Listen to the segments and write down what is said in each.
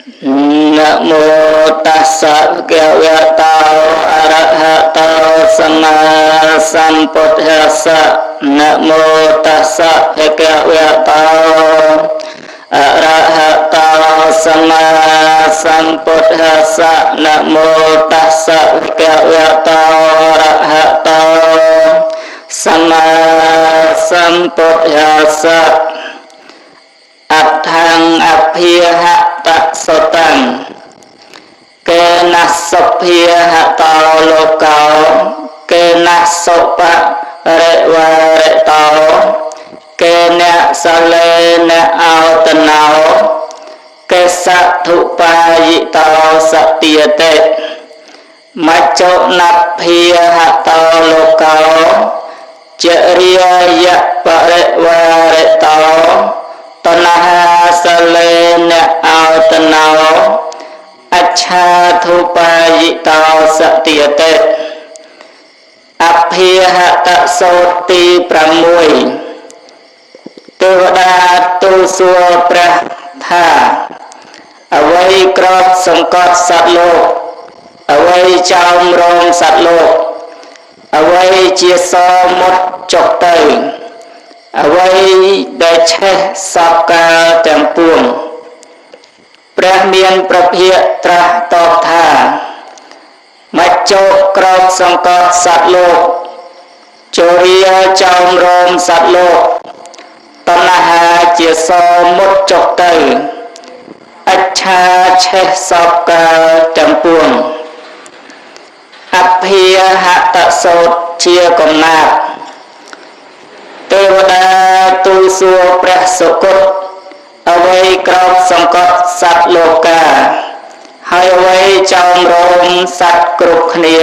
นะโมตัสสะภะคะวะโตอะระหะโตสัมมาสัมพุทธัสสะนะโมตัสสะภะคะวะโตอะระหะโตสัมมาสัมพุทธัสสะนะโมตัสสะภะคะวะโตอะระหะโตสัมมาสัมพุทธัสสะอัตถังอภิหะตะสตังเกนะสัพพิหะตาโลกาเกนะสุปะเรวะเรตาเกนะสะเลนะอัลตนาเกสัตถุปายิตาสติยเตมัจโจนัพพิหะตาโลกาเจริยะปะเรวะเรตาตนะหาสะเลนะอัลตนาอัจฉาทุปายิตาสติยเตอภิหะตะโสติประมุยเทวดาទូសួរព្រះថាអ្វីក្របសង្កត់សត្វលោកអ្វីចោមរងសត្វលោកអ្វីជាសមុតចុកទៅអ្វីដែលឆេះសពកាលទាំងពួងព្រះមានប្រភាកត្រាស់តបថាមច្ចោក្របសង្កត់សត្វលោកជរាចោមរងសត្វលោកតណ្ហាជាសមុតចុកទៅអច្ឆាឆេះសពកាលទាំងពួងអភិហតសោតជាកំណាប់ទេវតាទូលសួរព្រះសុគតអ្វីក្របសង្កត់សត្វលោកាហើយអ្វីចោមរងសត្វគ្រប់គ្នា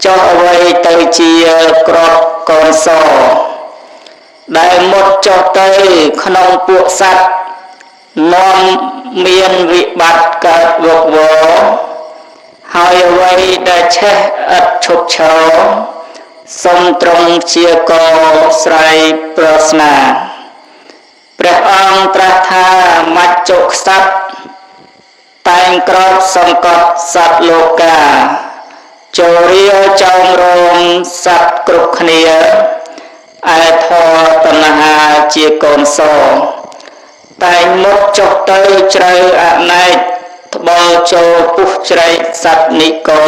ចុះអ្វីទៅជាក្របកូនសដែលមុតចុះទៅក្នុងពួកសត្វនាំមានវិបត្តិកើតវឹកវរហើយអ្វីដែលឆេះឥតឈប់ឈរសូមទ្រង់ជាកោស្រ័យប្រស្នាព្រះអង្គត្រាស់ថាមច្ចុក្សត្រតែងក្របសង្កត់សត្វលោកាចូលរាចោមរងសត្វគ្រប់គ្នាឯធរតណ្ហាជាកូនសតែងមុតចុះទៅជ្រៅអនេកត្បល់ចូលពុះជ្រែកសត្វនិកោ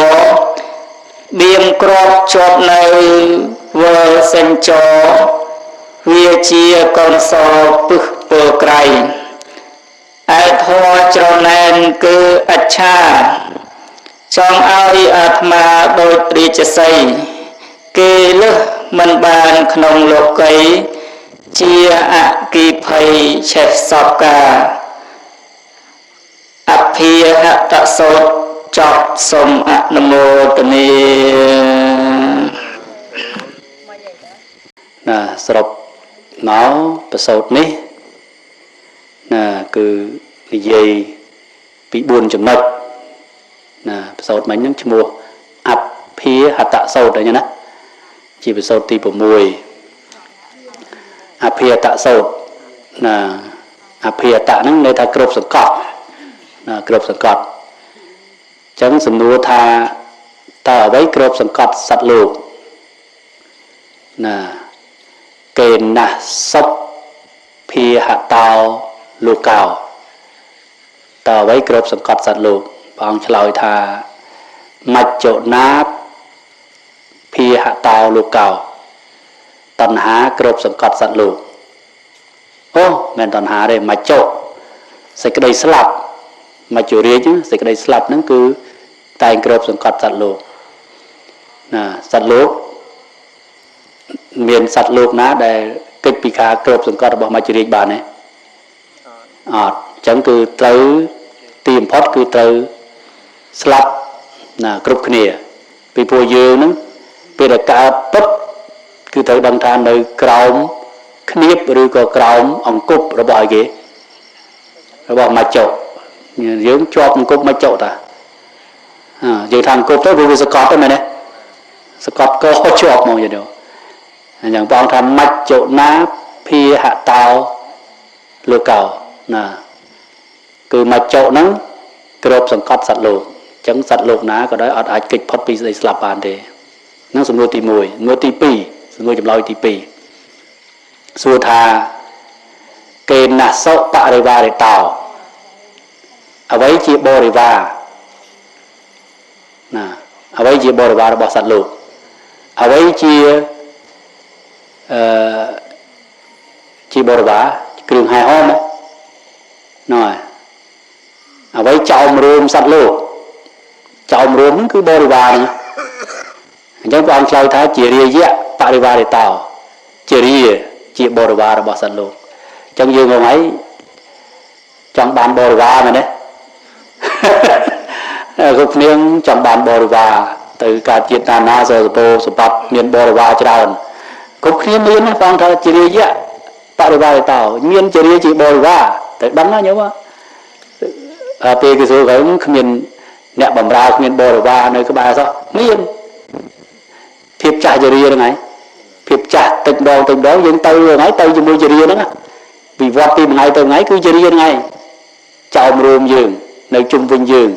បៀមក្របជាប់នៅវើសេញចរវាជាកូនសពឹសពលក្រៃឯធរច្រណែនគឺអច្ឆាចង់ឲ្យអាត្មាដូចរាជសីគេលើសមិនបានក្នុងលោកីជាអគិភ័យឆេះសពកាអភិហតសោតចប់សូមអនុមោទនាសរុបមកប្រសូតនេះគឺនិយាយពី4ចំណុចប្រសូតមិញហ្នឹងឈ្មោះអភិហតសោតហ្នឹងណាជាប្រសូតទី6អភិហតសោតអភិហតហ្នឹងន័យថាគ្រប់សង្កត់គ្រប់សង្កត់ចឹងសំណួរថាតើអ្វីគ្របសង្កត់សត្វលោកកេណាសុភិហតោលោកោតើអ្វីគ្របសង្កត់សត្វលោកព្រះអង្គឆ្លើយថាមច្ចុណាភិហតោលោកោតណ្ហាគ្របសង្កត់សត្វលោកអូមិនតណ្ហាទេមច្ចុសេចក្តីស្លាប់មច្ចុរាជសេចក្តីស្លាប់ហ្នឹងគឺតែងគ្របសង្កត់សត្វលោកសត្វលោកមានសត្វលោកណាដែលកិច្ចពីការគ្របសង្កត់របស់មច្ចុរាជបានទេអត់អញ្ចឹងគឺត្រូវទីបំផុតគឺត្រូវស្លាប់គ្រប់គ្នាពីពួកយើងហ្នឹងពេលដែលកើតពុតគឺត្រូវដឹងថានៅក្រោមគ្នៀបឬក៏ក្រោមអង្គប់របស់គេរបស់មច្ចុយើងជាប់អង្គប់មច្ចុតាយើងថាអង្គប់ទៅវាសកត់ទៅមែនទេសកត់ក៏ជាប់មកយល់អញ្ចឹងបងថាមច្ចុណាភិហតោលោកោគឺមច្ចុហ្នឹង ក្របសង្កត់សត្វលោកអញ្ចឹងសត្វលោកណាក៏ដោយអត់អាចគេចផុតពីសេចក្តីស្លាប់បានទេនឹងសំណួរទី1សំណួរទី2សំណួរចម្លើយទី2សួរថាកេណសុបរិវារិតោអ្វីជាបរិវារណាអ្វីជាបរិវាររបស់សត្វលោកអ្វីជាជាបរិវារគ្រឿងហែហមណ៎អ្វីចោមរួមសត្វលោកចោមរួមហ្នឹងគឺបរិវារហ្នឹងអញ្ចឹងព្រះអង្គឆ្លើយថាជារាយៈបរិវារិតោជារាជាបរិវាររបស់សត្វលោកអញ្ចឹងយើងហ្នឹងហើយចង់បានបរិវារមែនទេគ្រប់គ្នាចង់បានបរិវារទៅកើតជាតិតាណាសពោសម្បត្តិមានបរិវារច្រើនគ្រប់គ្នាមានផងថាជារាយៈបរិវារិតោមានជារាជាបរិវារទៅដឹងណាញោមពេលគេសួរហ្នឹងគ្មានអ្នកបម្រើគ្មានបរិវារនៅក្បែរសោះមានភាពចាស់ជារាហ្នឹងហើយភាពចាស់តិចម្ដងយើងទៅហ្នឹងទៅជាមួយជារាហ្នឹងវិវត្តពីថ្ងៃទៅថ្ងៃគឺជារាហ្នឹងហើយចោមរួមយើងនៅជុំវិញយើង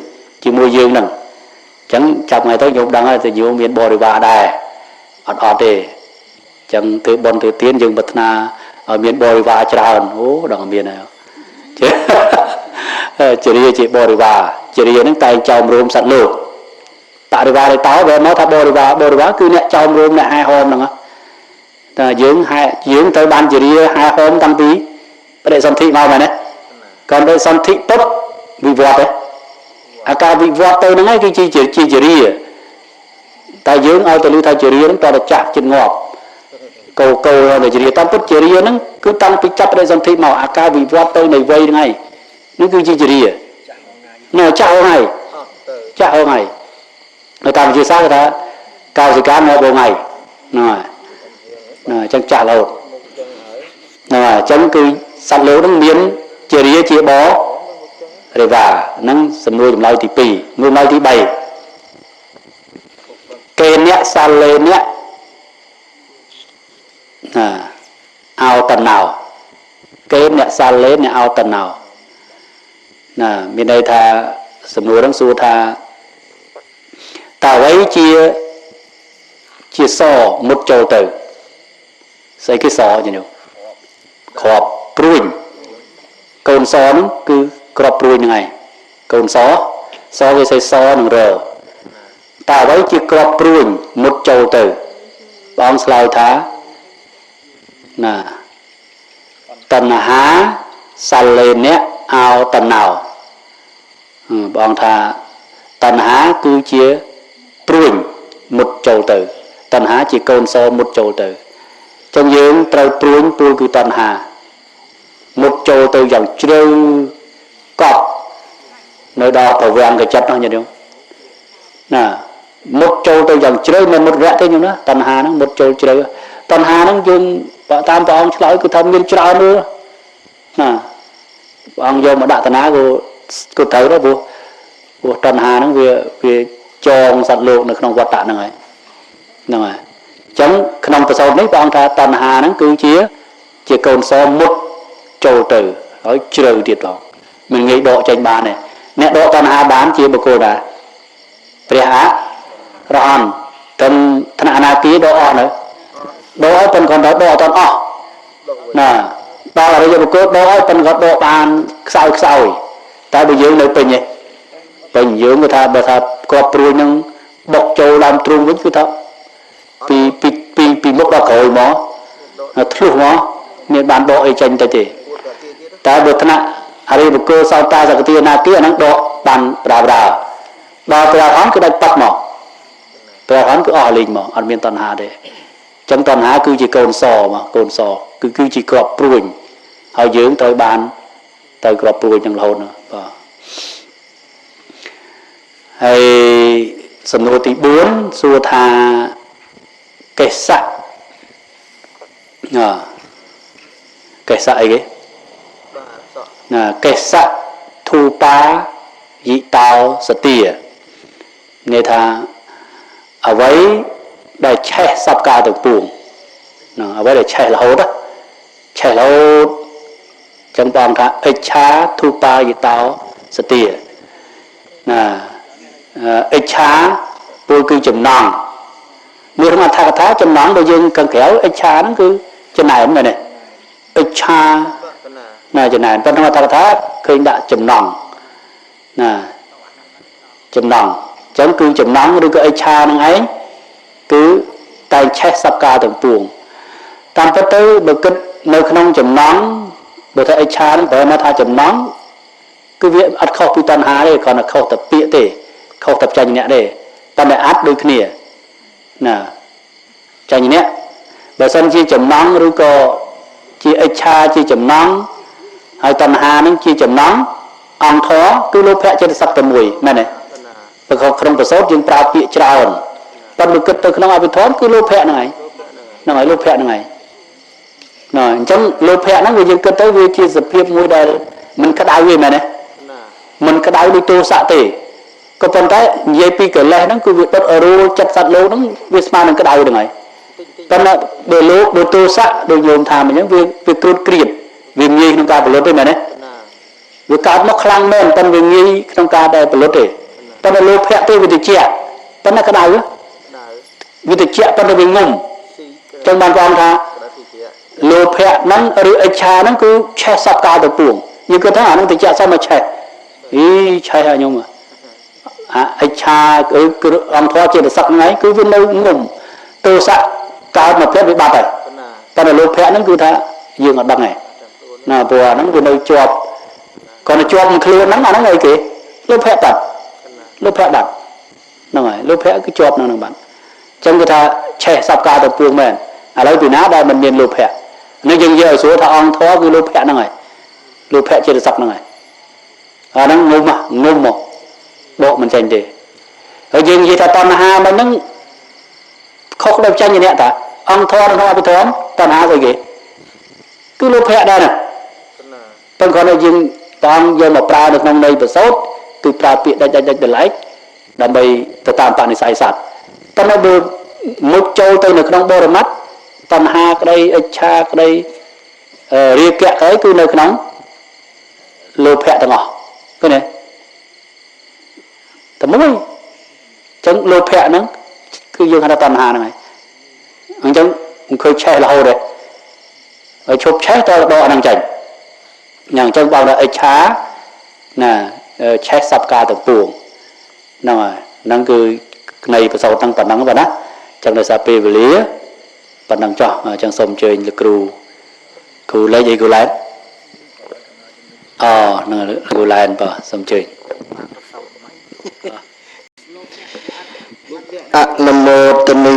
ជាមួយយើងហ្នឹងអញ្ចឹងចាប់ថ្ងៃទៅញោមដឹងហើយថាញោមមានបរិវារដែរអត់ទេអញ្ចឹងធ្វើបុណ្យធ្វើទានយើងប្រាថ្នាឲ្យមានបរិវារច្រើនអូដល់មានហើយជារាជាបរិវារជារាហ្នឹងតែងចោមរួមសត្វលោកបរិវារឯតើបើមកថាបរិវារគឺអ្នកចោមរួមអ្នកហែហមហ្នឹងតែយើងទៅបានជារាហែហមតាំងពីបដិសន្ធិមកមែនទេក៏ដោយសន្ធិពុតវិវត្តទេអាការវិវត្តទៅហ្នឹងឯងគឺជាជារាតែយើងឲ្យទៅលឺថាជារាហ្នឹងតើចាស់ចិត្តងាប់កោទៅជារាតាមពុតជារាហ្នឹងគឺតាំងពីចាប់បដិសន្ធិមកអាការវិវត្តទៅនៃវ័យហ្នឹងឯងនេះគឺជាជារានៅចាស់ហើយនៅតាមវិទ្យាសាស្ត្រគេថាកោសិកាមកបងហើយអញ្ចឹងចាស់រហូតអញ្ចឹងគឺសត្វលោកហ្នឹងមានជារាជាបរិវារហ្នឹងសំណួរចម្លើយទី2ចម្លើយទី3កេណៈសាលេណៈអោតណោកេណៈសាលេណៈអោតណោមានន័យថាសំណួរហ្នឹងសួរថាតើអ្វីជាសមុតចូលទៅស្អីគេសចឹងគ្រាប់ព្រួញកូនសហ្នឹងគឺគ្រាប់ព្រួញហ្នឹងឯងកូនសគេស្អីសនឹងរតើអ្វីជាគ្រាប់ព្រួញមុតចូលទៅព្រះអង្គឆ្លើយថាណាតណ្ហាសាលេណៈអោតណោព្រះអង្គថាតណ្ហាគឺជាព្រួញមុតចូលទៅតណ្ហាជាកូនសមុតចូលទៅចឹងយើងត្រូវព្រួញព្រួយគឺតណ្ហាមុតចូលទៅយ៉ាងជ្រៅកប់នៅដល់ប្រវាំងកចិត្តនោះញាតិញោមណាមុតចូលទៅយ៉ាងជ្រៅមិនមុតរយៈទេញោមណាតណ្ហាហ្នឹងមុតចូលជ្រៅតណ្ហាហ្នឹងយើងតាមព្រះអង្គឆ្លើយគឺថាមានច្រើនnữaណាព្រះអង្គយកមកដាក់តណ្ហាគឺត្រូវដែរព្រោះតណ្ហាហ្នឹងវាចងសត្វលោកនៅក្នុងវត្តៈហ្នឹងហើយអញ្ចឹងក្នុងប្រសូតនេះព្រះអង្គថាតណ្ហាហ្នឹងគឺជាកូនសមុតចូលទៅហើយជ្រៅទៀតផងមិនងាយដកចេញបានទេអ្នកដកតណ្ហាបានជាបុគ្គលដែរព្រះអរហន្តទាំងថ្នាក់អនាគាដកអស់នៅដកឲ្យប៉ុនគាត់ដកអត់អស់ណាដល់អរិយបុគ្គលដកឲ្យប៉ុនគាត់ដកបានខ្សោយតែបើយើងនៅពេញយើងគឺថាបើថាគ្រាប់ព្រួយនឹងបុកចូលដើមទ្រូងវិញគឺថាពីមុខដល់ក្រោយមកធ្លុះមកមានបានដកអីចេញទៅទេតែបើថ្នាក់អរិយបុគ្គលសោតាសកតិអនាគាអាហ្នឹងដកបានប្រាដល់ព្រះអរហន្តគឺដាច់ប៉ាត់មកព្រះអរហន្តគឺអស់លេងមកអត់មានតណ្ហាទេអញ្ចឹងតណ្ហាគឺជាកូនសមកកូនសគឺជាគ្រាប់ព្រួយហើយយើងត្រូវបានទៅគ្រាប់ព្រួយនឹងរហូតបាទហើយសំណួរទី4សួរថាកេសៈកេសៈអីគេកេសៈធូបាយិតោសទាន័យថាអ្វីដែលឆេះសពកាលទាំងពួងអ្វីដែលឆេះរហូតចឹងបងថាអិច្ឆាធូបាយិតោសទា อิจฉาปูคือจำนองมีธรรมะทางท้าจำนองโดยยังกังเขียวอิจฉานั่นคือจะไหนมันเนี่ยอิจฉาจะไหนเป็นธรรมะทางท้าเคยด่าจำนองจำนองchẳng cứ chấm nóng rồi cái cha năng ấy cứ tay che sắp ca từng tuồng tam phát tới bực kích nơi không chấm nóng bởi thế cha nó bởi nó tha chấm nóng cứ việc ăn khâu pi tan há đây còn là khâu tập bịa để khâu tập tranh nhẹ để tam lại át đôi kia nè tranh nhẹ bởi sân chi chấm nóng rồi có chi cha chi chấm nóng hay tan há nó chi chấm nóng ăn thó cứ lốp hẹ trên sắp tầm mùi này này không có sốt nhưng ta bị trào còn được kết từ không ai bị thoát cứ lô phẹ này lô phẹ này trong lô phẹ nó người dân kết tới vì chia dập hiệp môi đời mình cắt áo gì mà này mình cắt áo đi tô xạ tỉ có phần cái dây pi cỡ lẹ nó cứ việc đất ở đâu chặt sạt lô nó việc mà mình cắt áo được này còn là để lô để tô xạ để dùng thàm mình những việc cột kịp vì nghi trong ca bờ lót đây mà này việc cắt nó khăng men còn vì nghi trong ca đây bờ lót đấy tao lô phẹ tôi vì tự chẹt tao là cái đầu á vì tự chẹt tao là vì ngùng trong ban quan tha lô phẹ nó rồi cha nó cứ che sắp cao được buồn nhưng cái thằng nó tự chẹt sao mà che ý che hay nhung à cha cứ ông thoa chưa được sắc ngay cứ viên đâu ngùng tôi sắc cao mà phép bị ba này tao là lô phẹ nó cứ tha dương ở đằng này là bùa nó viên đâu chọp còn là chọp một lô nó ngày kì lô phẹ tập lúc phép đặt nó rồi lúc phép cứ chọp nó bạn trong cái ta che sắp ca tập phương mình lấy từ ná đây mình miền lúc phép nó dừng giờ số thằng ông thó cứ lúc phép nó rồi lúc phép chưa được sắp nó rồi nó ngum một bộ mình tranh đi rồi dừng gì ta toàn hà mà nó không đâu tranh như thế ta ông thó nó không ai bị thốn toàn hà rồi gì cứ lúc phép đây nè toàn còn là dừng toàn giờ mà pra được nông đây bị sốt từ pra bị đại lấy đam mê từ tam tạng này sai sạt ta nói được một châu tây được nông bò rồi mắt tam ha cái đây cha cái đây ria kẹt ấy cứ nơi nóng lô phẹ tầng ngõ cái này tầm mới chẳng lô phẹ nó cứ dương hai tam ha này anh chẳng khơi che là hồ đấy ở chụp che to đo đang chảnh nhàng chẳng bao là cha nè che sắp ca từ buồn năng cứ này phải sau tăng tận năng vậy đó chẳng là sao về lý và năng cho chẳng xong chơi là cừu lấy gì cừu lấy năng cừu lấy và xong chơi nam mô tây ni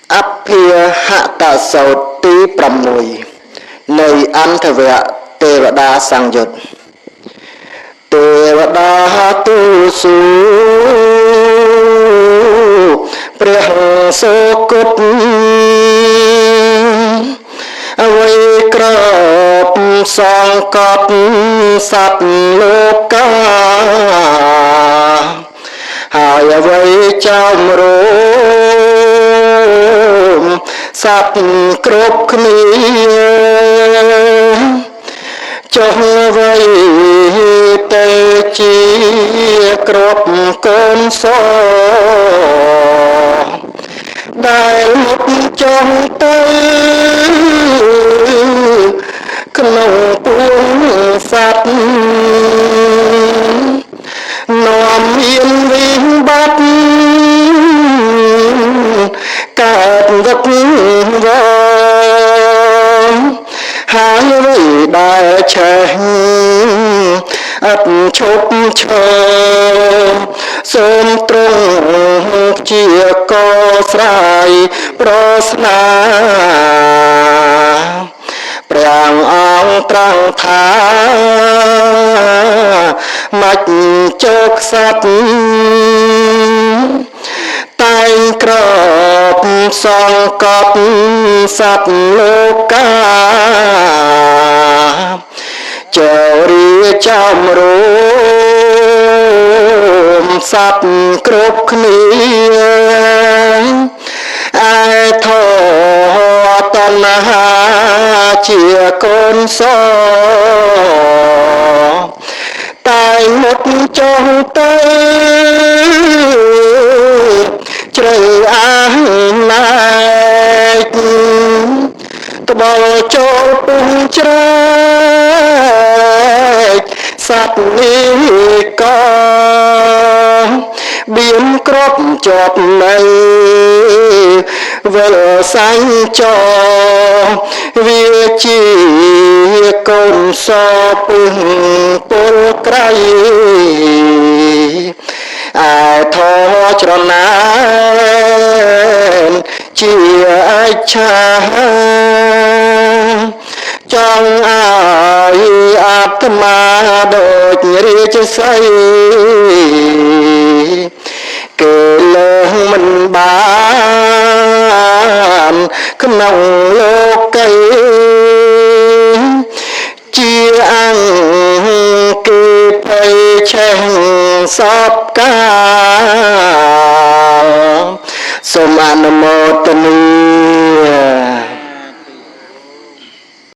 Abhya hạ tạ sầu tí pram mùi nơi ăn thờ vẹn tê và đa sang dột tê và đa tu su preh sô cốt vây krop song cọp sắp lô ca hai vây trong rôm sắp krop khmia trong vây tê chi krop con so đại một trong tay không buông sát nòm yên vinh bát cát vật vong hai vị đại trẻ ấp chốt chờ sôm trung chia co sài prosna prang ong trăng tha mạch chốc sắt tay crop song cọp sắt lô ca chờ đi trong rôm sắt crop khnia ai thọ tân ha chia con so ចុះទៅជ្រៅអាណាចត្បល់ចូលពុះច្រែកសត្វនេះក៏បៀនគ្របជាប់នៅវិលសាញ់ចោវាជាកូនសពឹងពលក្រៃឯធរច្រណានជាអិច្ឆាចង់ឲ្យអាត្មាដូចរាជសីគេលើមិនបានក្នុងលោកីជាអង្គគេភ័យឆេះសពកាសូមអនុមោទនា